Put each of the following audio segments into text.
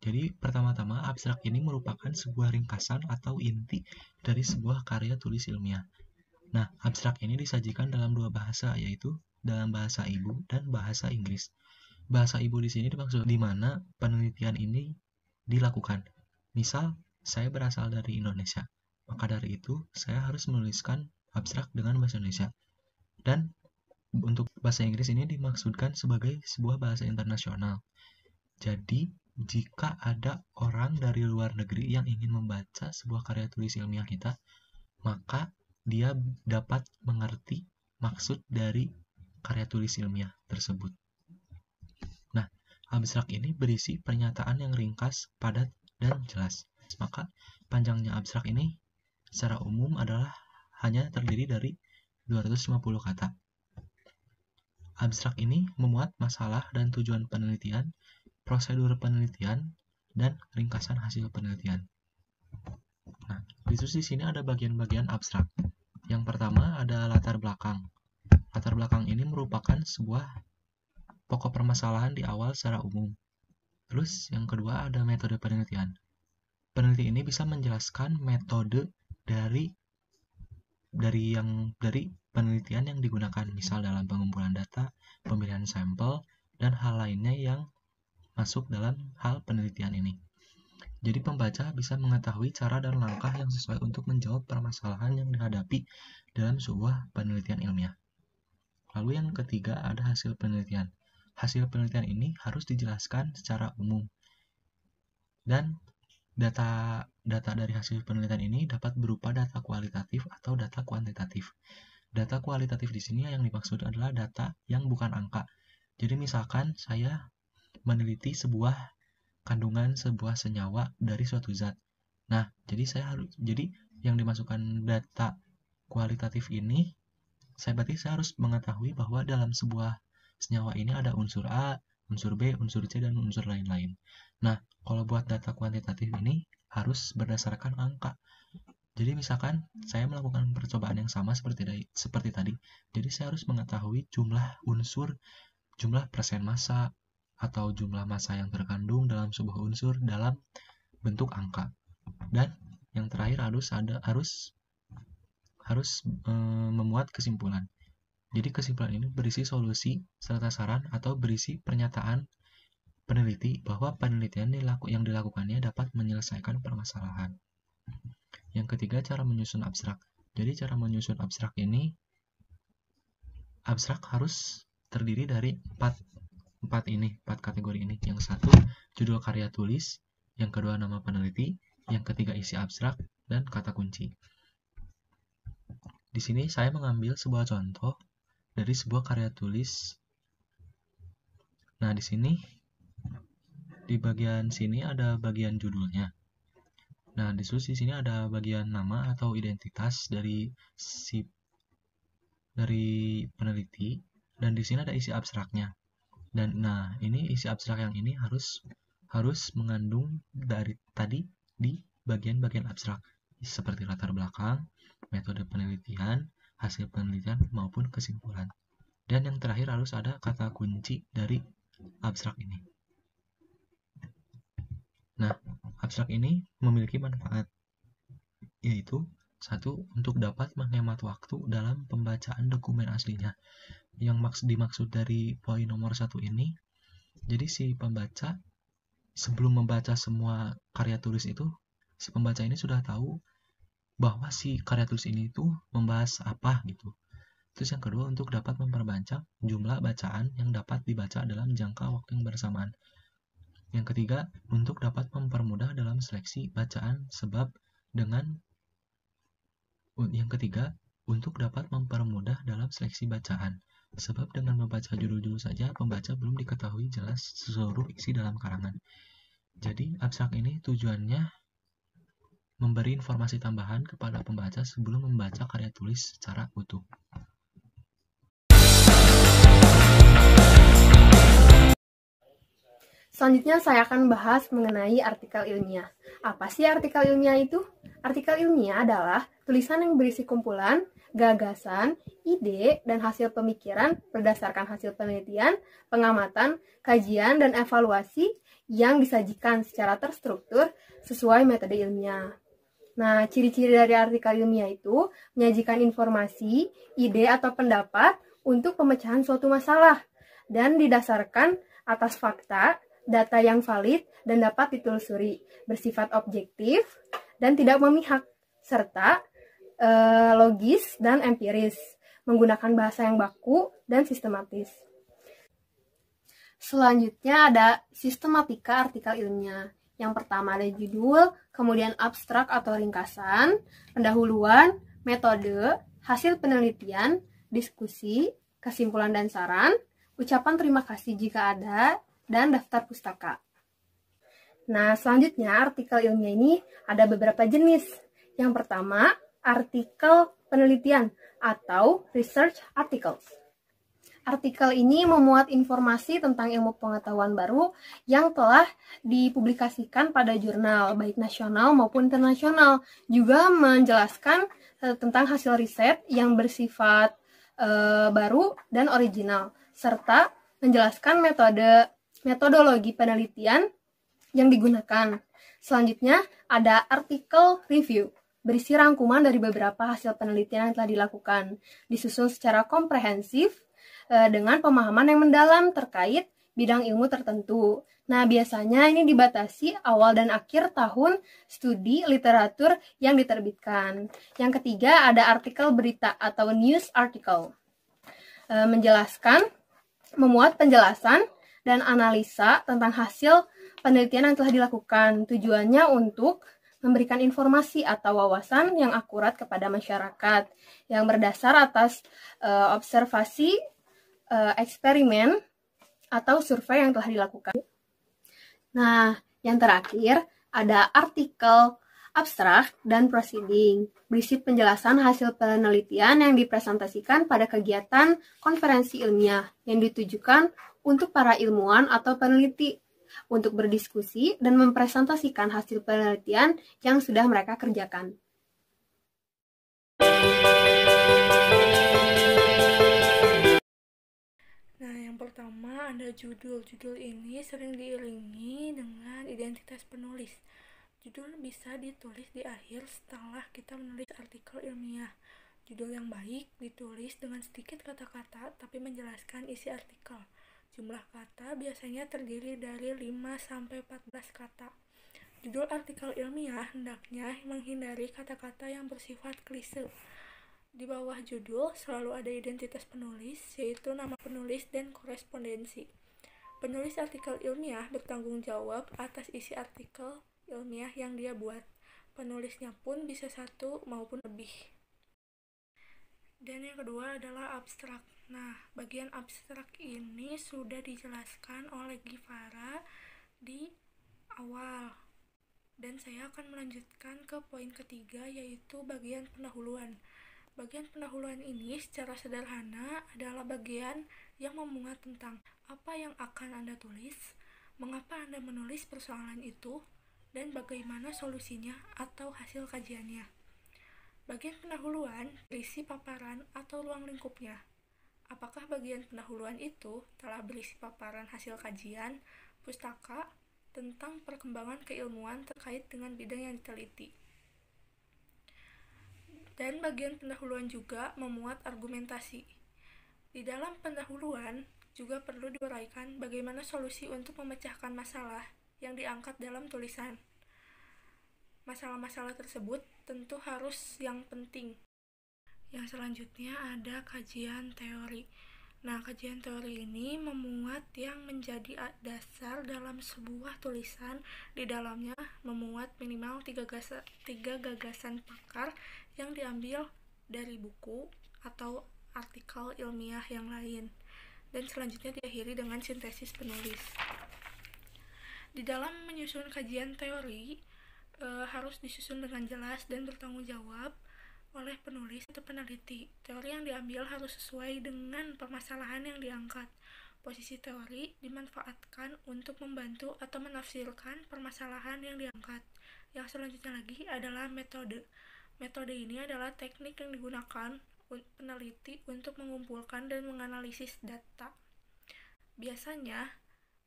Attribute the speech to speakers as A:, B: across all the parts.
A: Jadi pertama-tama abstrak ini merupakan sebuah ringkasan atau inti dari sebuah karya tulis ilmiah. Nah, abstrak ini disajikan dalam dua bahasa, yaitu dalam bahasa ibu dan bahasa Inggris. Bahasa ibu di sini dimaksud di mana penelitian ini dilakukan. Misal, saya berasal dari Indonesia, maka dari itu saya harus menuliskan abstrak dengan bahasa Indonesia. Dan untuk bahasa Inggris ini dimaksudkan sebagai sebuah bahasa internasional. Jadi, jika ada orang dari luar negeri yang ingin membaca sebuah karya tulis ilmiah kita, maka dia dapat mengerti maksud dari karya tulis ilmiah tersebut. Nah, abstrak ini berisi pernyataan yang ringkas, padat, dan jelas. Maka, panjangnya abstrak ini secara umum adalah hanya terdiri dari 250 kata. Abstrak ini memuat masalah dan tujuan penelitian, prosedur penelitian, dan ringkasan hasil penelitian. Nah, di sini ada bagian-bagian abstrak. Yang pertama ada latar belakang. Latar belakang ini merupakan sebuah pokok permasalahan di awal secara umum. Terus yang kedua ada metode penelitian. Peneliti ini bisa menjelaskan metode dari penelitian yang digunakan, misal dalam pengumpulan data, pemilihan sampel, dan hal lainnya yang masuk dalam hal penelitian ini. Jadi pembaca bisa mengetahui cara dan langkah yang sesuai untuk menjawab permasalahan yang dihadapi dalam sebuah penelitian ilmiah. Lalu yang ketiga ada hasil penelitian. Hasil penelitian ini harus dijelaskan secara umum. Dan data dari hasil penelitian ini dapat berupa data kualitatif atau data kuantitatif. Data kualitatif di sini yang dimaksud adalah data yang bukan angka. Jadi misalkan saya meneliti sebuah kandungan sebuah senyawa dari suatu zat. Nah, jadi yang dimasukkan data kualitatif ini, berarti saya harus mengetahui bahwa dalam sebuah senyawa ini ada unsur A, unsur B, unsur C, dan unsur lain-lain. Nah, kalau buat data kuantitatif ini harus berdasarkan angka. Jadi misalkan saya melakukan percobaan yang sama seperti tadi, jadi saya harus mengetahui jumlah unsur, jumlah persen massa, atau jumlah massa yang terkandung dalam sebuah unsur dalam bentuk angka. Dan yang terakhir harus memuat kesimpulan. Jadi kesimpulan ini berisi solusi serta saran atau berisi pernyataan peneliti bahwa penelitian yang dilakukannya dapat menyelesaikan permasalahan. Yang ketiga, cara menyusun abstrak. Jadi cara menyusun abstrak ini, abstrak harus terdiri dari empat kategori ini. Yang satu, judul karya tulis. Yang kedua, nama peneliti. Yang ketiga, isi abstrak. Dan kata kunci. Di sini saya mengambil sebuah contoh dari sebuah karya tulis. Nah, di sini di bagian sini ada bagian judulnya. Nah, di sini ada bagian nama atau identitas dari peneliti, dan di sini ada isi abstraknya. Dan nah, ini isi abstrak yang ini harus mengandung dari tadi di bagian-bagian abstrak seperti latar belakang, metode penelitian, hasil penelitian maupun kesimpulan. Dan yang terakhir harus ada kata kunci dari abstrak ini. Nah, abstrak ini memiliki manfaat, yaitu satu, untuk dapat menghemat waktu dalam pembacaan dokumen aslinya. Yang dimaksud dari poin nomor 1 ini, jadi si pembaca sebelum membaca semua karya tulis itu, si pembaca ini sudah tahu bahwa si karya tulis ini itu membahas apa gitu. Terus yang kedua, untuk dapat memperbanyak jumlah bacaan yang dapat dibaca dalam jangka waktu yang bersamaan. Yang ketiga, untuk dapat mempermudah dalam seleksi bacaan untuk dapat mempermudah dalam seleksi bacaan. Sebab dengan membaca judul-judul saja, pembaca belum diketahui jelas seluruh isi dalam karangan. Jadi, abstrak ini tujuannya memberi informasi tambahan kepada pembaca sebelum membaca karya tulis secara utuh.
B: Selanjutnya saya akan bahas mengenai artikel ilmiah. Apa sih artikel ilmiah itu? Artikel ilmiah adalah tulisan yang berisi kumpulan, gagasan, ide, dan hasil pemikiran berdasarkan hasil penelitian, pengamatan, kajian, dan evaluasi yang disajikan secara terstruktur sesuai metode ilmiah. Nah, ciri-ciri dari artikel ilmiah itu menyajikan informasi, ide, atau pendapat untuk pemecahan suatu masalah dan didasarkan atas fakta, data yang valid dan dapat ditelusuri, bersifat objektif dan tidak memihak, serta logis dan empiris, menggunakan bahasa yang baku dan sistematis. Selanjutnya ada sistematika artikel ilmiah. Yang pertama ada judul, kemudian abstrak atau ringkasan, pendahuluan, metode, hasil penelitian, diskusi, kesimpulan dan saran, ucapan terima kasih jika ada, dan daftar pustaka. Nah, selanjutnya artikel ilmiah ini ada beberapa jenis. Yang pertama, artikel penelitian atau research articles. Artikel ini memuat informasi tentang ilmu pengetahuan baru yang telah dipublikasikan pada jurnal, baik nasional maupun internasional. Juga menjelaskan tentang hasil riset yang bersifat baru dan original, serta menjelaskan metodologi penelitian yang digunakan. Selanjutnya ada artikel review, berisi rangkuman dari beberapa hasil penelitian yang telah dilakukan, disusun secara komprehensif dengan pemahaman yang mendalam terkait bidang ilmu tertentu. Nah, biasanya ini dibatasi awal dan akhir tahun studi literatur yang diterbitkan. Yang ketiga ada artikel berita atau news article. Menjelaskan, memuat penjelasan dan analisa tentang hasil penelitian yang telah dilakukan. Tujuannya untuk memberikan informasi atau wawasan yang akurat kepada masyarakat yang berdasar atas observasi, eksperimen, atau survei yang telah dilakukan. Nah, yang terakhir ada artikel abstrak dan proceeding, berisi penjelasan hasil penelitian yang dipresentasikan pada kegiatan konferensi ilmiah yang ditujukan untuk para ilmuwan atau peneliti untuk berdiskusi dan mempresentasikan hasil penelitian yang sudah mereka kerjakan.
C: Nah, yang pertama ada judul. Judul ini sering diiringi dengan identitas penulis. Judul bisa ditulis di akhir setelah kita menulis artikel ilmiah. Judul yang baik ditulis dengan sedikit kata-kata tapi menjelaskan isi artikel. Jumlah kata biasanya terdiri dari 5-14 kata. Judul artikel ilmiah hendaknya menghindari kata-kata yang bersifat klise. Di bawah judul selalu ada identitas penulis, yaitu nama penulis dan korespondensi. Penulis artikel ilmiah bertanggung jawab atas isi artikel ilmiah yang dia buat. Penulisnya pun bisa satu maupun lebih. Dan yang kedua adalah abstrak. Nah, bagian abstrak ini sudah dijelaskan oleh Givara di awal. Dan saya akan melanjutkan ke poin ketiga, yaitu bagian pendahuluan. Bagian pendahuluan ini secara sederhana adalah bagian yang memuat tentang apa yang akan Anda tulis, mengapa Anda menulis persoalan itu, dan bagaimana solusinya atau hasil kajiannya. Bagian pendahuluan berisi paparan atau ruang lingkupnya. Apakah bagian pendahuluan itu telah berisi paparan hasil kajian, pustaka, tentang perkembangan keilmuan terkait dengan bidang yang diteliti. Dan bagian pendahuluan juga memuat argumentasi. Di dalam pendahuluan juga perlu diuraikan bagaimana solusi untuk memecahkan masalah yang diangkat dalam tulisan. Masalah-masalah tersebut tentu harus yang penting. Yang selanjutnya ada kajian teori. Nah, kajian teori ini memuat yang menjadi dasar dalam sebuah tulisan. Di dalamnya memuat minimal 3 gagasan pakar yang diambil dari buku atau artikel ilmiah yang lain. Dan selanjutnya diakhiri dengan sintesis penulis. Di dalam menyusun kajian teori, harus disusun dengan jelas dan bertanggung jawab oleh penulis atau peneliti. Teori yang diambil harus sesuai dengan permasalahan yang diangkat. Posisi teori dimanfaatkan untuk membantu atau menafsirkan permasalahan yang diangkat. Yang selanjutnya lagi adalah metode. Metode ini adalah teknik yang digunakan peneliti untuk mengumpulkan dan menganalisis data. Biasanya,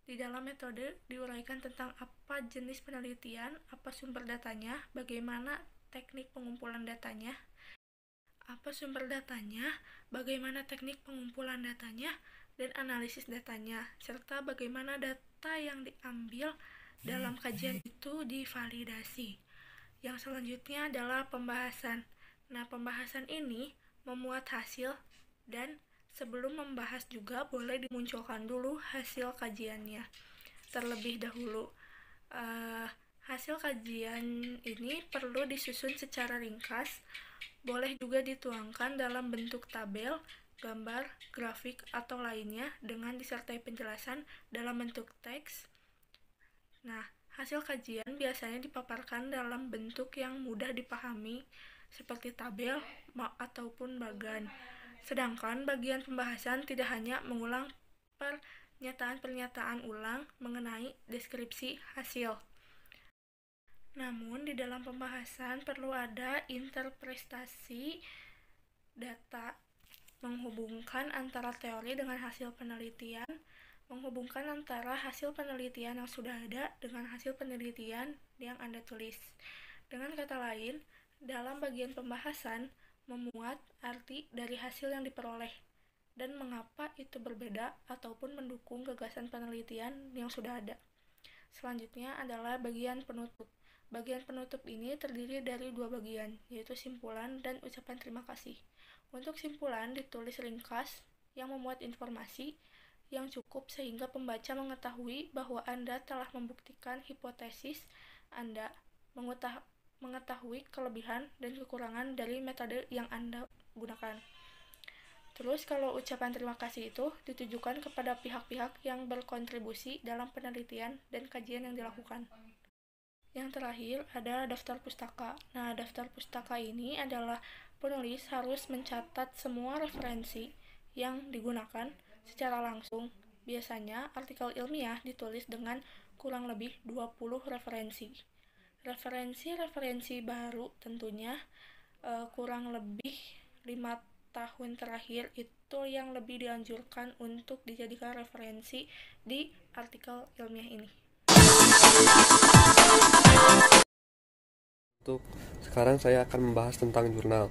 C: Di dalam metode diuraikan tentang apa jenis penelitian, apa sumber datanya, bagaimana teknik pengumpulan datanya, apa sumber datanya, bagaimana teknik pengumpulan datanya, dan analisis datanya, serta bagaimana data yang diambil dalam kajian itu divalidasi. Yang selanjutnya adalah pembahasan. Nah, pembahasan ini memuat hasil, dan sebelum membahas juga boleh dimunculkan dulu hasil kajiannya terlebih dahulu. Hasil kajian ini perlu disusun secara ringkas, boleh juga dituangkan dalam bentuk tabel, gambar, grafik, atau lainnya dengan disertai penjelasan dalam bentuk teks. Nah, hasil kajian biasanya dipaparkan dalam bentuk yang mudah dipahami seperti tabel ataupun bagan. Sedangkan bagian pembahasan tidak hanya mengulang pernyataan-pernyataan ulang mengenai deskripsi hasil. Namun, di dalam pembahasan perlu ada interpretasi data, menghubungkan antara teori dengan hasil penelitian, menghubungkan antara hasil penelitian yang sudah ada dengan hasil penelitian yang Anda tulis. Dengan kata lain, dalam bagian pembahasan memuat arti dari hasil yang diperoleh dan mengapa itu berbeda ataupun mendukung gagasan penelitian yang sudah ada. Selanjutnya adalah bagian penutup. Bagian penutup ini terdiri dari dua bagian, yaitu simpulan dan ucapan terima kasih. Untuk simpulan ditulis ringkas yang memuat informasi yang cukup sehingga pembaca mengetahui bahwa Anda telah membuktikan hipotesis Anda, mengetahui kelebihan dan kekurangan dari metode yang Anda gunakan. Terus kalau ucapan terima kasih itu ditujukan kepada pihak-pihak yang berkontribusi dalam penelitian dan kajian yang dilakukan. Yang terakhir ada daftar pustaka. Nah, daftar pustaka ini adalah penulis harus mencatat semua referensi yang digunakan secara langsung. Biasanya artikel ilmiah ditulis dengan kurang lebih 20 referensi. Referensi baru tentunya kurang lebih 5 tahun terakhir itu yang lebih dianjurkan untuk dijadikan referensi di artikel ilmiah ini.
D: Untuk sekarang saya akan membahas tentang jurnal.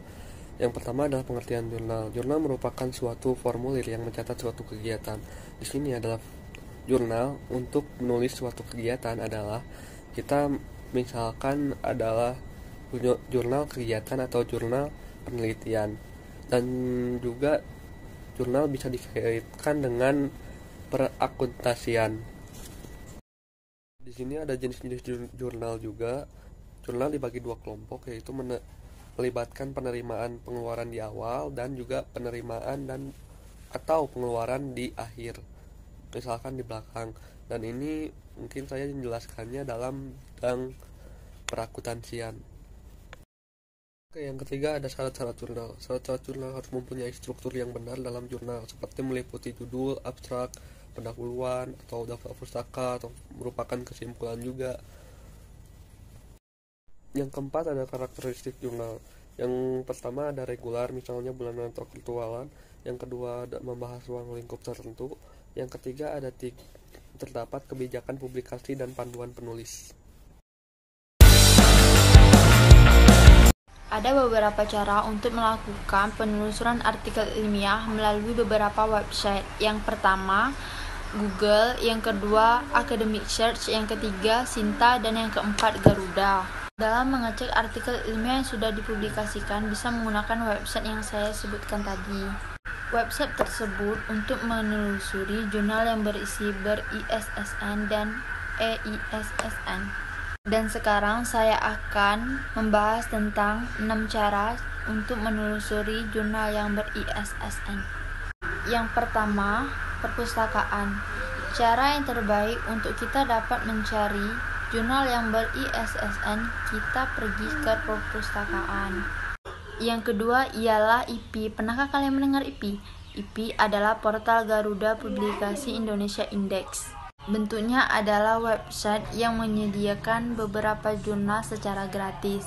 D: Yang pertama adalah pengertian jurnal. Jurnal merupakan suatu formulir yang mencatat suatu kegiatan. Di sini adalah jurnal untuk menulis suatu kegiatan adalah kita misalkan adalah jurnal kegiatan atau jurnal penelitian. Dan juga jurnal bisa dikaitkan dengan perakuntasian. Di sini ada jenis-jenis jurnal juga. Jurnal dibagi dua kelompok, yaitu melibatkan penerimaan pengeluaran di awal dan juga penerimaan dan atau pengeluaran di akhir, misalkan di belakang. Dan ini mungkin saya menjelaskannya dalam bidang perakutansian. Yang ketiga ada syarat-syarat jurnal. Syarat-syarat jurnal harus mempunyai struktur yang benar dalam jurnal, seperti meliputi judul, abstrak, pendahuluan, atau daftar pustaka, atau merupakan kesimpulan juga. Yang keempat ada karakteristik jurnal. Yang pertama ada regular, misalnya bulanan atau virtualan. Yang kedua ada membahas ruang lingkup tertentu. Yang ketiga ada terdapat kebijakan publikasi dan panduan penulis.
E: Ada beberapa cara untuk melakukan penelusuran artikel ilmiah melalui beberapa website. Yang pertama, Google, yang kedua, Academic Search, yang ketiga, Sinta, dan yang keempat, Garuda. Dalam mengecek artikel ilmiah yang sudah dipublikasikan, bisa menggunakan website yang saya sebutkan tadi. Website tersebut untuk menelusuri jurnal yang berisi ber-ISSN dan EISSN. Dan sekarang saya akan membahas tentang 6 cara untuk menelusuri jurnal yang ber-ISSN. Yang pertama, perpustakaan. Cara yang terbaik untuk kita dapat mencari jurnal yang ber-ISSN, kita pergi ke perpustakaan. Yang kedua ialah IP. Pernahkah kalian mendengar IP? IP adalah portal Garuda Publikasi Indonesia Index. Bentuknya adalah website yang menyediakan beberapa jurnal secara gratis.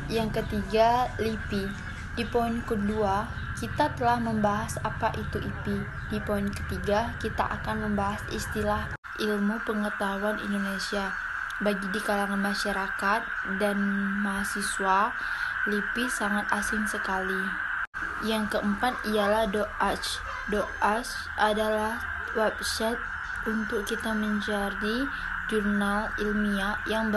E: Yang ketiga, LIPI. Di poin kedua, kita telah membahas apa itu IP. Di poin ketiga, kita akan membahas istilah Ilmu Pengetahuan Indonesia. Bagi di kalangan masyarakat dan mahasiswa, LIPI sangat asing sekali. Yang keempat ialah DOAJ. DOAJ adalah website untuk kita mencari jurnal ilmiah yang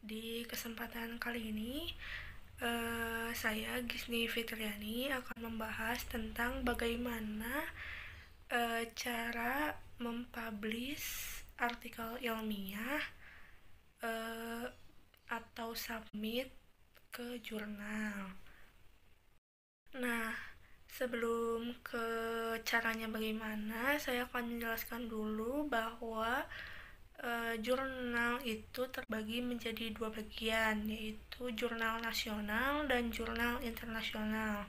C: Di kesempatan kali ini, saya Gisni Fitriani akan membahas tentang bagaimana cara mempublish artikel ilmiah atau submit ke jurnal. Nah, sebelum ke caranya bagaimana, saya akan menjelaskan dulu bahwa jurnal itu terbagi menjadi dua bagian, yaitu jurnal nasional dan jurnal internasional.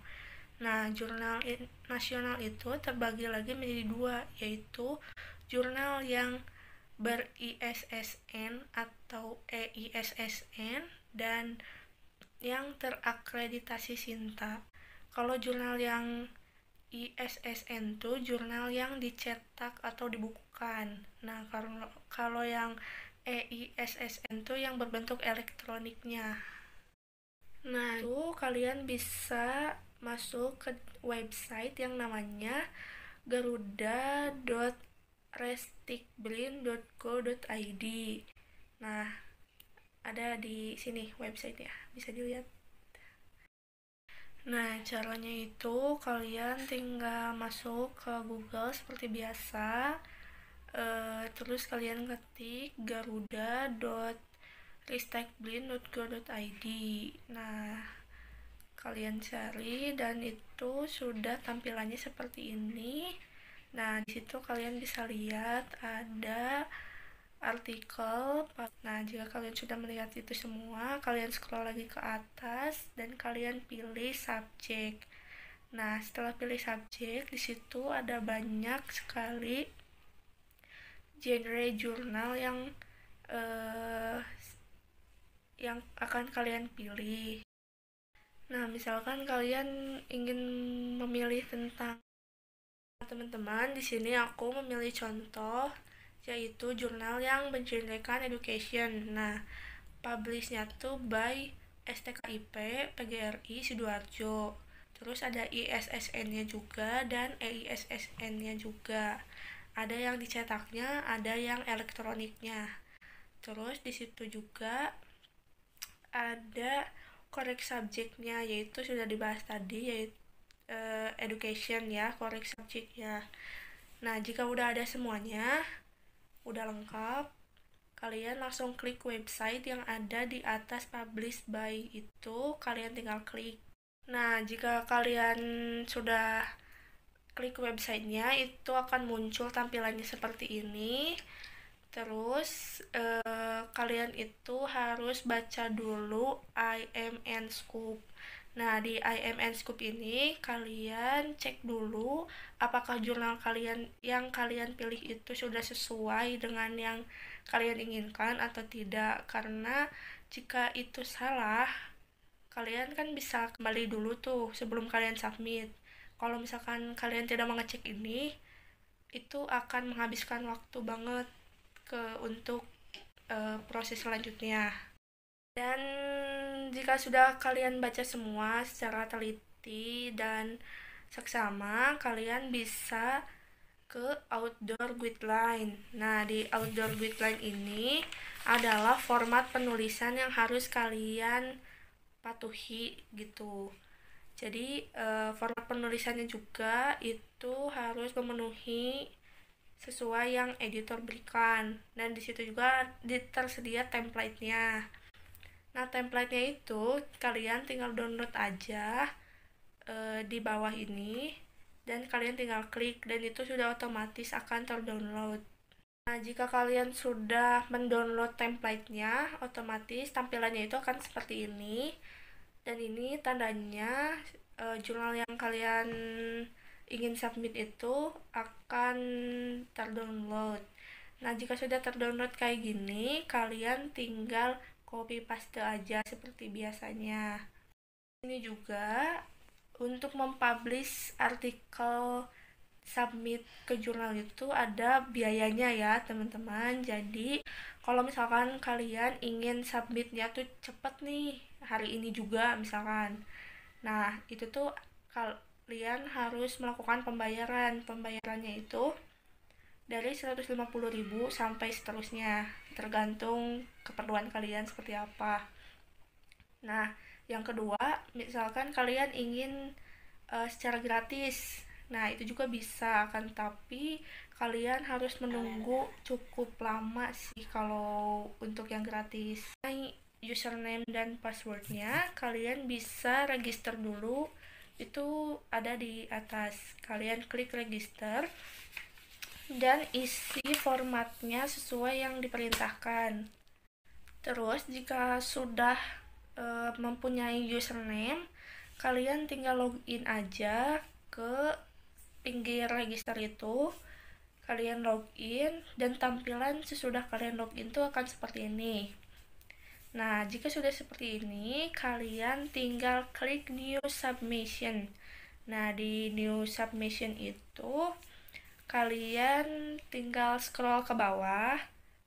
C: Nah, jurnal nasional itu terbagi lagi menjadi dua, yaitu jurnal yang ber-ISSN atau EISSN dan yang terakreditasi SINTA. Kalau jurnal yang ISSN itu jurnal yang dicetak atau dibukukan. Nah, kalau yang EISSN itu yang berbentuk elektroniknya. Nah, itu kalian bisa masuk ke website yang namanya garuda.restikbrin.go.id. Nah, ada di sini website-nya, bisa dilihat. Nah, caranya itu kalian tinggal masuk ke Google seperti biasa, terus kalian ketik garuda.ristekblin.go.id. Nah, kalian cari dan itu sudah tampilannya seperti ini. Nah, di situ kalian bisa lihat ada artikel. Nah, jika kalian sudah melihat itu semua, kalian scroll lagi ke atas dan kalian pilih subjek. Nah, setelah pilih subjek, di situ ada banyak sekali genre jurnal yang akan kalian pilih. Nah, misalkan kalian ingin memilih tentang teman-teman, di sini aku memilih contoh yaitu jurnal yang mengenrekan education. Nah, publishnya tuh by STKIP PGRI Sidoarjo. Terus ada ISSN-nya juga dan EISSN-nya juga. Ada yang dicetaknya, ada yang elektroniknya. Terus di situ juga ada korek subjeknya, yaitu sudah dibahas tadi, yaitu education ya, korek subjeknya. Nah, jika udah ada semuanya, udah lengkap, kalian langsung klik website yang ada di atas publish by itu, kalian tinggal klik. Nah, jika kalian sudah klik websitenya, itu akan muncul tampilannya seperti ini. Terus kalian itu harus baca dulu IMN Scoop. Nah, di IMN Scoop ini kalian cek dulu apakah jurnal kalian yang kalian pilih itu sudah sesuai dengan yang kalian inginkan atau tidak. Karena jika itu salah, kalian kan bisa kembali dulu tuh sebelum kalian submit. Kalau misalkan kalian tidak mengecek ini, itu akan menghabiskan waktu banget untuk proses selanjutnya. Dan jika sudah kalian baca semua secara teliti dan seksama, kalian bisa ke outdoor guideline. Nah, di outdoor guideline ini adalah format penulisan yang harus kalian patuhi gitu. Jadi format penulisannya juga itu harus memenuhi sesuai yang editor berikan, dan di situ juga tersedia template-nya. Nah, template-nya itu kalian tinggal download aja di bawah ini, dan kalian tinggal klik dan itu sudah otomatis akan terdownload. Nah, jika kalian sudah mendownload template-nya, otomatis tampilannya itu akan seperti ini. Dan ini tandanya jurnal yang kalian ingin submit itu akan terdownload. Nah, jika sudah terdownload kayak gini, kalian tinggal copy paste aja seperti biasanya. Ini juga untuk mempublish artikel submit ke jurnal itu ada biayanya ya teman-teman. Jadi kalau misalkan kalian ingin submitnya tuh cepet nih, hari ini juga misalkan, nah itu tuh kalian harus melakukan pembayarannya itu dari 150.000 sampai seterusnya, tergantung keperluan kalian seperti apa. Nah yang kedua, misalkan kalian ingin secara gratis, nah itu juga bisa kan, tapi kalian harus menunggu cukup lama sih kalau untuk yang gratis. Username dan passwordnya kalian bisa register dulu, itu ada di atas. Kalian klik register dan isi formatnya sesuai yang diperintahkan. Terus jika sudah mempunyai username, kalian tinggal login aja ke pinggir register itu. Kalian login dan tampilan sesudah kalian login itu akan seperti ini. Nah, jika sudah seperti ini, kalian tinggal klik new submission. Nah, di new submission itu kalian tinggal scroll ke bawah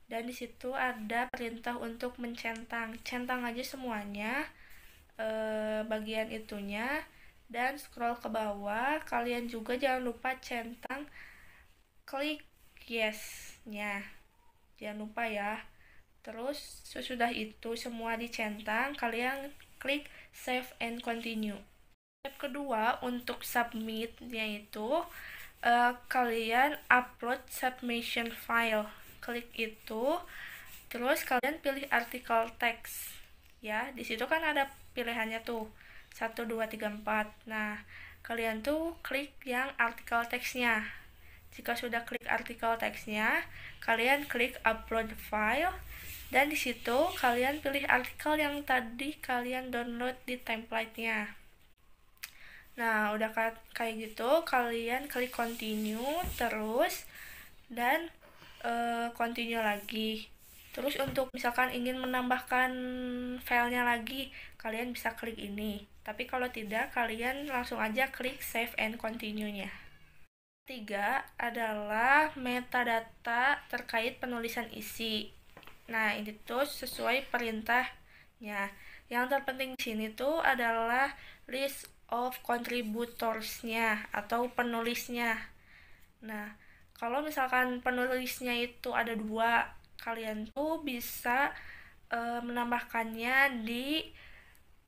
C: dan di situ ada perintah untuk mencentang. Centang aja semuanya bagian itunya dan scroll ke bawah. Kalian juga jangan lupa centang klik yes-nya, jangan lupa ya. Terus sesudah itu semua dicentang, kalian klik save and continue. Step kedua untuk submit-nya itu kalian upload submission file, klik itu. Terus kalian pilih artikel teks ya, di situ kan ada pilihannya tuh 1, 2, 3, 4. Nah kalian tuh klik yang artikel teksnya. Jika sudah klik artikel teksnya, kalian klik upload file dan di situ kalian pilih artikel yang tadi kalian download di template-nya. Nah udah kayak gitu, kalian klik continue terus dan continue lagi. Terus untuk misalkan ingin menambahkan filenya lagi, kalian bisa klik ini. Tapi kalau tidak, kalian langsung aja klik save and continue-nya. Ketiga adalah metadata terkait penulisan isi. Nah, ini tuh sesuai perintahnya. Yang terpenting di sini tuh adalah list of contributors-nya atau penulisnya. Nah, kalau misalkan penulisnya itu ada 2, kalian tuh bisa menambahkannya di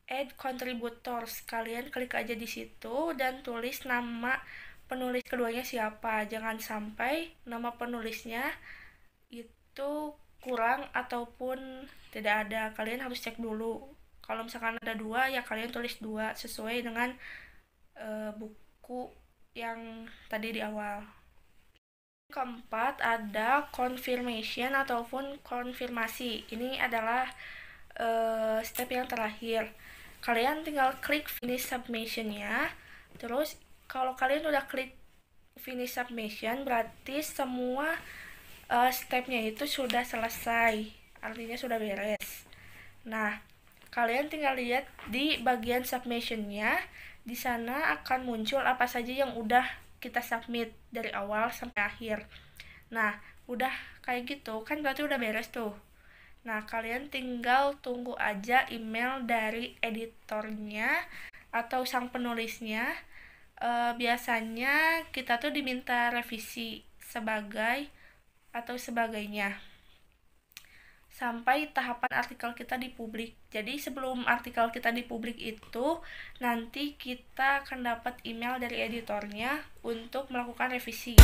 C: add contributors. Kalian klik aja di situ dan tulis nama penulis keduanya siapa. Jangan sampai nama penulisnya itu kurang ataupun tidak ada. Kalian harus cek dulu. Kalau misalkan ada 2, ya kalian tulis 2 sesuai dengan buku yang tadi di awal. Keempat ada confirmation ataupun konfirmasi. Ini adalah step yang terakhir. Kalian tinggal klik finish submission-nya. Terus kalau kalian udah klik finish submission, berarti semua stepnya itu sudah selesai, artinya sudah beres. Nah, kalian tinggal lihat di bagian submission-nya, di sana akan muncul apa saja yang udah kita submit dari awal sampai akhir. Nah, udah kayak gitu kan berarti udah beres tuh. Nah, kalian tinggal tunggu aja email dari editornya atau sang penulisnya. Biasanya kita tuh diminta revisi sebagainya sampai tahapan artikel kita dipublik. Jadi sebelum artikel kita dipublik itu nanti kita akan dapat email dari editornya untuk melakukan revisi.